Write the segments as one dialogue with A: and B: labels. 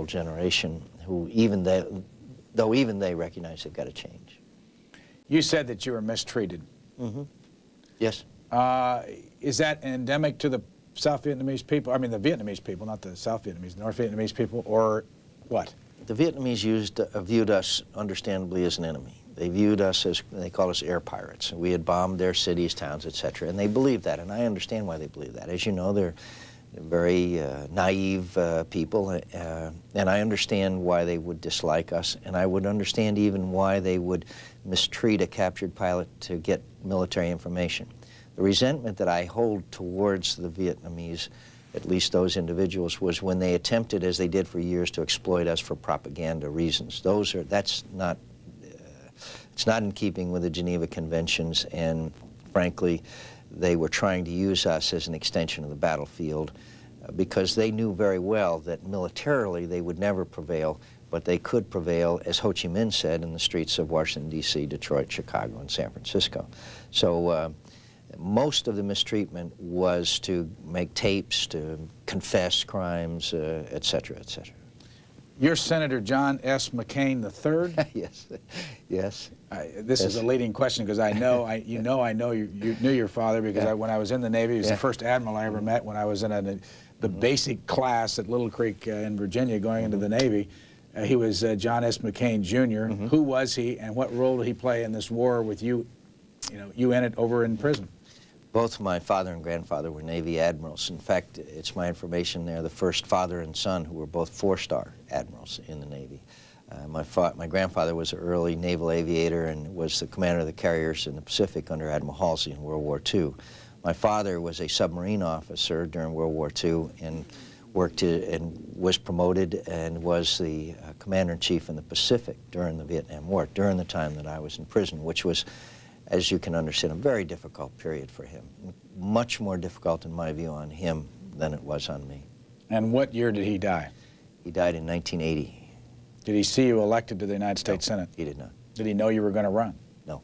A: generation who even they, though even they recognize they've got to change.
B: You said that you were mistreated.
A: Mm-hmm. Yes.
B: Is that endemic to the South Vietnamese people? I mean, the Vietnamese people, not the South Vietnamese, the North Vietnamese people, or what?
A: The Vietnamese viewed us, understandably, as an enemy. They viewed us as, they call us air pirates. We had bombed their cities, towns, etc., and they believed that, and I understand why they believe that. As you know, they're very naive people, and I understand why they would dislike us, and I would understand even why they would mistreat a captured pilot to get military information. The resentment that I hold towards the Vietnamese, at least those individuals, was when they attempted, as they did for years, to exploit us for propaganda reasons. That's not, it's not in keeping with the Geneva Conventions, and frankly, they were trying to use us as an extension of the battlefield because they knew very well that militarily they would never prevail, but they could prevail, as Ho Chi Minh said, in the streets of Washington, D.C., Detroit, Chicago, and San Francisco. So most of the mistreatment was to make tapes, to confess crimes, et cetera, et cetera.
B: You're Senator Џона S. McCain III?
A: Yes, yes.
B: This is a leading question because I know, you knew your father because when I was in the Navy, he was the first admiral I ever met when I was in the basic class at Little Creek in Virginia going into the Navy. He was Џона S. McCain Jr. Who was he and what role did he play in this war with you, you in it over in prison?
A: Both my father and grandfather were Navy admirals. In fact, it's my information they're the first father and son who were both four-star admirals in the Navy. My grandfather was an early naval aviator and was the commander of the carriers in the Pacific under Admiral Halsey in World War II. My father was a submarine officer during World War II and worked and was promoted and was the commander-in-chief in the Pacific during the Vietnam War, during the time that I was in prison, which was, as you can understand, a very difficult period for him. Much more difficult, in my view, on him than it was on me.
B: And what year did he die?
A: He died in 1980.
B: Did he see you elected to the United States Senate?
A: He did not.
B: Did he know you were going to run?
A: No,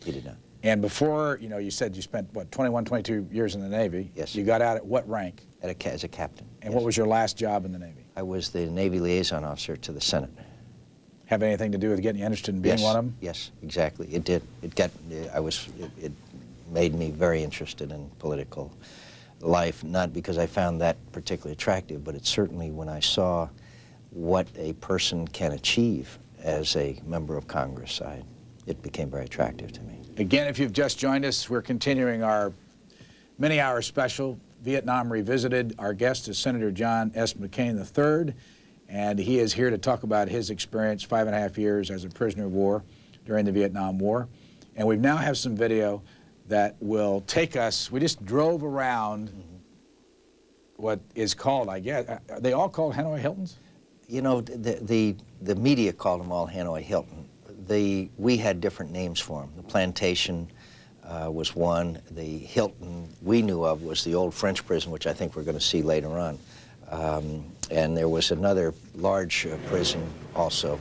A: he did not.
B: And before, you said you spent, what, 21, 22 years in the Navy?
A: Yes.
B: You got out at what rank?
A: As a captain.
B: And what was your last job in the Navy?
A: I was the Navy liaison officer to the Senate.
B: Have anything to do with getting you interested in being one of them?
A: Yes, exactly. It did. It made me very interested in political life, not because I found that particularly attractive, but it's certainly when I saw what a person can achieve as a member of Congress, it became very attractive to me.
B: Again, if you've just joined us, we're continuing our many-hour special, Vietnam Revisited. Our guest is Senator Đona S. McCain III. And he is here to talk about his experience, 5.5 years as a prisoner of war during the Vietnam War. And we now have some video that will take us, we just drove around what is called, I guess, are they all called Hanoi Hiltons?
A: You know, the media called them all Hanoi Hilton. We had different names for them. The Plantation was one. The Hilton we knew of was the old French prison, which I think we're going to see later on. And there was another large prison also,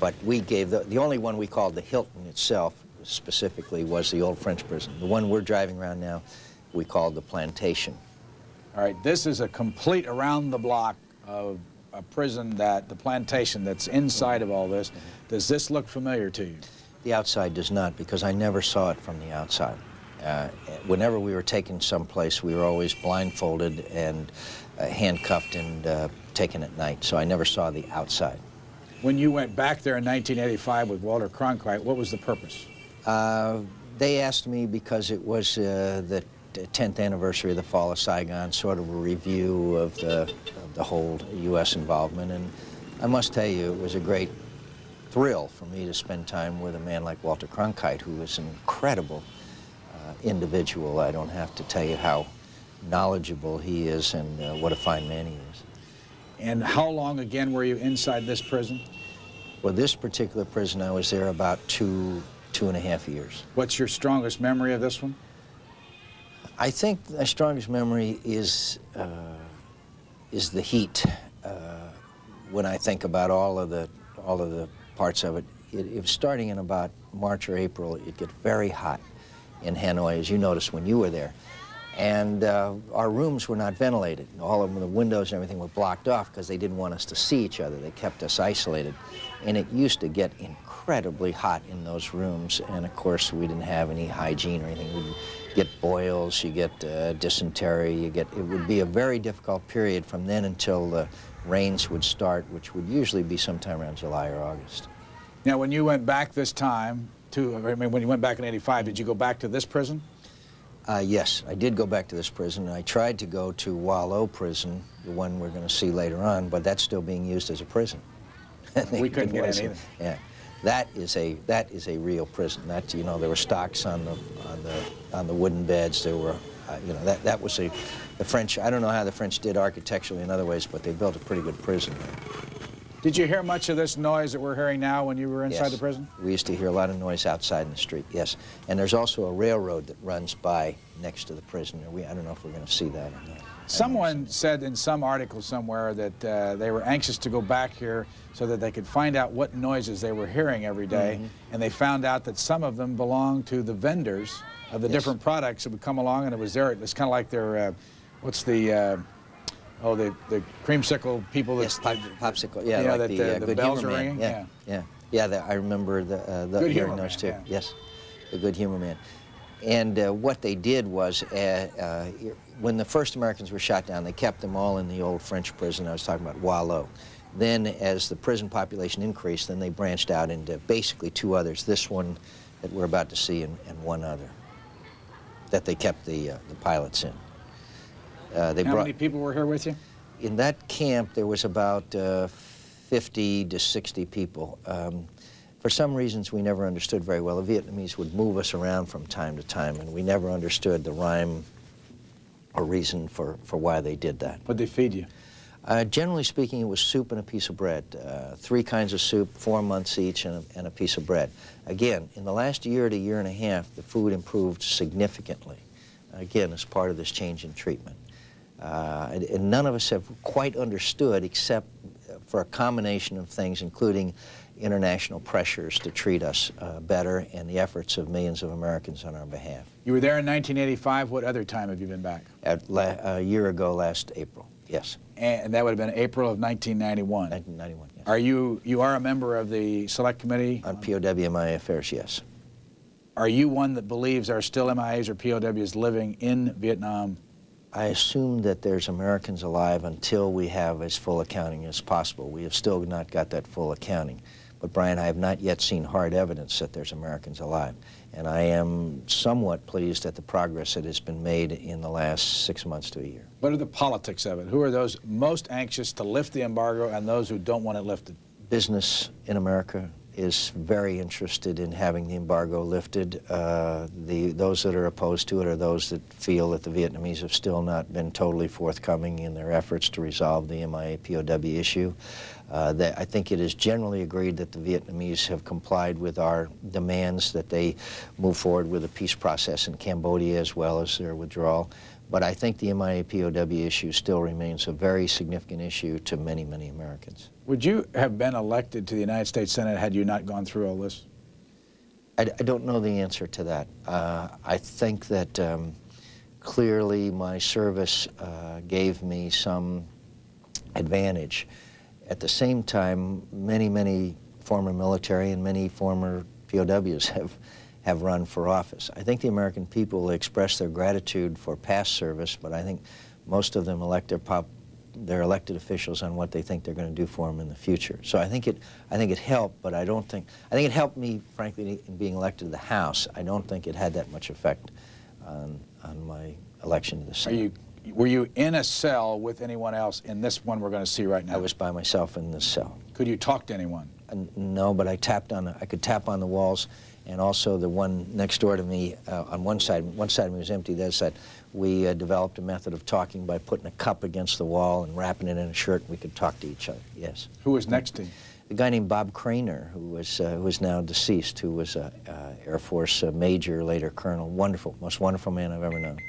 A: but we gave the only one we called the Hilton itself specifically was the old French prison. The one we're driving around now we called the Plantation.
B: All right, this is a complete around the block of a prison, that the Plantation that's inside of all this. Does this look familiar to you?
A: The outside does not, because I never saw it from the outside. Whenever we were taken someplace, we were always blindfolded and handcuffed and taken at night, so I never saw the outside.
B: When you went back there in 1985 with Walter Cronkite, what was the purpose?
A: They asked me because it was the 10th anniversary of the fall of Saigon, sort of a review of the whole U.S. involvement, and I must tell you, it was a great thrill for me to spend time with a man like Walter Cronkite, who was an incredible individual. I don't have to tell you how knowledgeable he is and what a fine man he is.
B: And how long again were you inside this prison?
A: For this particular prison, I was there about 2.5 years.
B: What's your strongest memory of this one?
A: I think my strongest memory is the heat. When I think about all of the parts of it, it was starting in about March or April. It get very hot in Hanoi, as you noticed when you were there. And our rooms were not ventilated. All of them, the windows and everything were blocked off because they didn't want us to see each other. They kept us isolated. And it used to get incredibly hot in those rooms. And of course, we didn't have any hygiene or anything. We'd get boils, you get dysentery, it would be a very difficult period from then until the rains would start, which would usually be sometime around July or August.
B: Now, when you went back this time to, I mean, when you went back in '85, did you go back to this prison?
A: Yes, I did go back to this prison. I tried to go to Wallow prison, the one we're going to see later on, but that's still being used as a prison.
B: We couldn't get in either.
A: Yeah, that is a real prison. That, you know, there were stocks on the wooden beds. There were, you know, that was the French. I don't know how the French did architecturally in other ways, but they built a pretty good prison there.
B: Did you hear much of this noise that we're hearing now when you were inside the prison?
A: We used to hear a lot of noise outside in the street, yes. And there's also a railroad that runs by next to the prison. I don't know if we're going to see that or not.
B: Someone said in some article somewhere that they were anxious to go back here so that they could find out what noises they were hearing every day, and they found out that some of them belonged to the vendors of the different products that would come along, and it was there. It's kind of like their, what's the, oh, the creamsicle people.
A: Yes, popsicle. Yeah,
B: you know,
A: like
B: that the bells are ringing.
A: Yeah. I remember the hearing those too.
B: Yeah.
A: Yes, the Good Humor Man. And what they did was, when the first Americans were shot down, they kept them all in the old French prison I was talking about, Wallow. Then, as the prison population increased, then they branched out into basically two others. This one that we're about to see, and one other that they kept the pilots in.
B: How many people were here with you?
A: In that camp, there was about 50 to 60 people. For some reasons we never understood very well, the Vietnamese would move us around from time to time, and we never understood the rhyme or reason for why they did that.
B: What'd they feed you?
A: Generally speaking, it was soup and a piece of bread. 3 kinds of soup, 4 months each, and a piece of bread. Again, in the last year to year and a half, the food improved significantly, again, as part of this change in treatment. And none of us have quite understood, except for a combination of things, including international pressures to treat us better and the efforts of millions of Americans on our behalf.
B: You were there in 1985. What other time have you been back?
A: A year ago, last April, yes.
B: And that would have been April of 1991.
A: 1991, yes.
B: Are you are a member of the Select Committee?
A: On POW MIA affairs, yes.
B: Are you one that believes there are still MIAs or POWs living in Vietnam?
A: I assume that there's Americans alive until we have as full accounting as possible. We have still not got that full accounting. But Brian, I have not yet seen hard evidence that there's Americans alive. And I am somewhat pleased at the progress that has been made in the last 6 months to a year.
B: What are the politics of it? Who are those most anxious to lift the embargo and those who don't want it lifted?
A: Business in America is very interested in having the embargo lifted. Those that are opposed to it are those that feel that the Vietnamese have still not been totally forthcoming in their efforts to resolve the MIA-POW issue. I think it is generally agreed that the Vietnamese have complied with our demands that they move forward with a peace process in Cambodia as well as their withdrawal. But I think the MIA-POW issue still remains a very significant issue to many, many Americans.
B: Would you have been elected to the United States Senate had you not gone through all this?
A: I don't know the answer to that. I think that clearly my service gave me some advantage. At the same time, many, many former military and many former POWs have run for office. I think the American people express their gratitude for past service, but I think most of them elect their elected officials on what they think they're going to do for them in the future. So I think it helped, but I think it helped me, frankly, in being elected to the House. I don't think it had that much effect on my election to the Senate.
B: Were you in a cell with anyone else in this one we're going to see right now?
A: I was by myself in this cell.
B: Could you talk to anyone?
A: No, but I could tap on the walls, and also the one next door to me, on one side of me was empty, the other side, we developed a method of talking by putting a cup against the wall and wrapping it in a shirt, and we could talk to each other, yes.
B: Who was next to you?
A: A guy named Bob Craner, who was now deceased, who was an Air Force major, later colonel. Wonderful, most wonderful man I've ever known.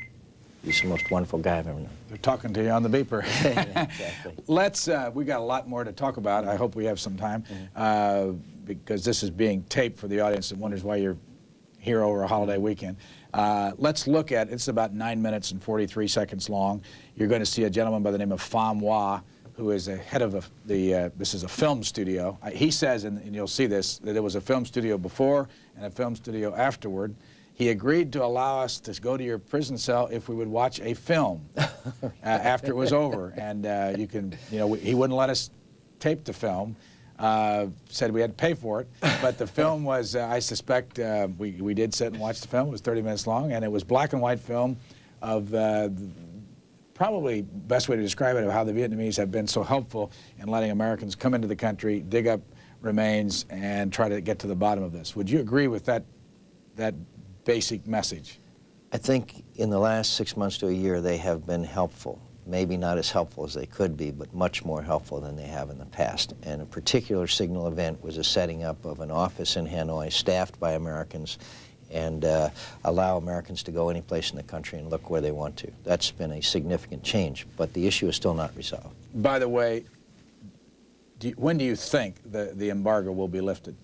A: He's the most wonderful guy I've ever known.
B: They're talking to you on the beeper.
A: Yeah, exactly.
B: We got a lot more to talk about. I hope we have some time, because this is being taped for the audience that wonders why you're here over a holiday weekend. Let's look at, it's about 9 minutes and 43 seconds long. You're going to see a gentleman by the name of Pham Hoa, who is the head of this is a film studio. He says, and you'll see this, that there was a film studio before and a film studio afterward. He agreed to allow us to go to your prison cell if we would watch a film after it was over. And he wouldn't let us tape the film. Said we had to pay for it. But the film was, I suspect, we did sit and watch the film. It was 30 minutes long, and it was black and white film of probably best way to describe it, of how the Vietnamese have been so helpful in letting Americans come into the country, dig up remains, and try to get to the bottom of this. Would you agree with that basic message?
A: I think in the last 6 months to a year they have been helpful. Maybe not as helpful as they could be, but much more helpful than they have in the past. And a particular signal event was a setting up of an office in Hanoi staffed by Americans and allow Americans to go any place in the country and look where they want to. That's been a significant change, but the issue is still not resolved.
B: By the way, when do you think the embargo will be lifted?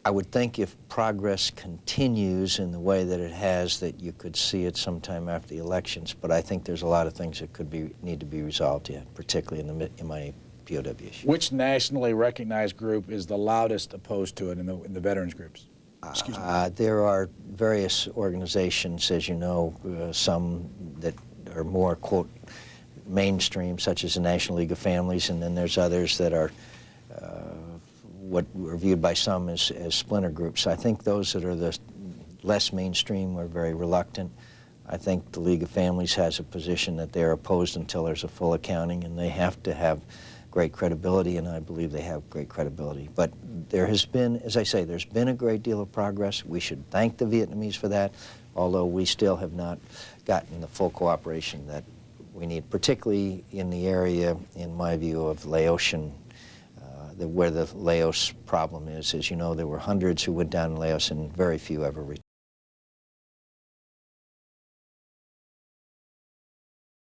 A: I would think if progress continues in the way that it has, that you could see it sometime after the elections, but I think there's a lot of things that could need to be resolved yet, particularly in my POW issue.
B: Which nationally recognized group is the loudest opposed to it in the veterans groups? Excuse me.
A: There are various organizations, as you know, some that are more, quote, mainstream, such as the National League of Families, and then there's others that are what were viewed by some as splinter groups. I think those that are the less mainstream are very reluctant. I think the League of Families has a position that they're opposed until there's a full accounting, and they have to have great credibility, and I believe they have great credibility. But there has been, as I say, there's been a great deal of progress. We should thank the Vietnamese for that, although we still have not gotten the full cooperation that we need, particularly in the area, in my view, of Laotian, where the Laos problem is. As you know, there were hundreds who went down in Laos and very few ever returned.